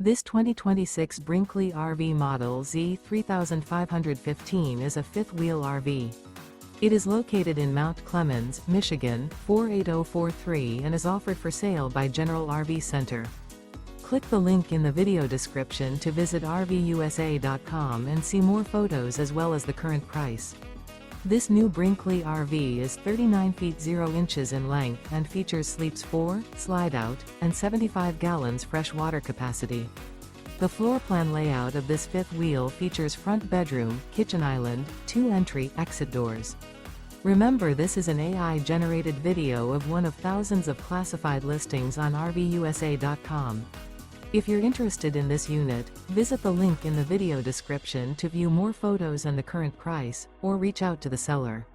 This 2026 Brinkley RV Model Z 3515 is a fifth-wheel RV. It is located in Mount Clemens, Michigan, 48043 and is offered for sale by General RV Center. Click the link in the video description to visit RVUSA.com and see more photos as well as the current price. This new Brinkley RV is 39 feet 0 inches in length and features sleeps 4, slide-out, and 75 gallons fresh water capacity. The floor plan layout of this fifth wheel features front bedroom, kitchen island, 2 entry/exit doors. Remember, this is an AI-generated video of one of thousands of classified listings on RVUSA.com. If you're interested in this unit, visit the link in the video description to view more photos and the current price, or reach out to the seller.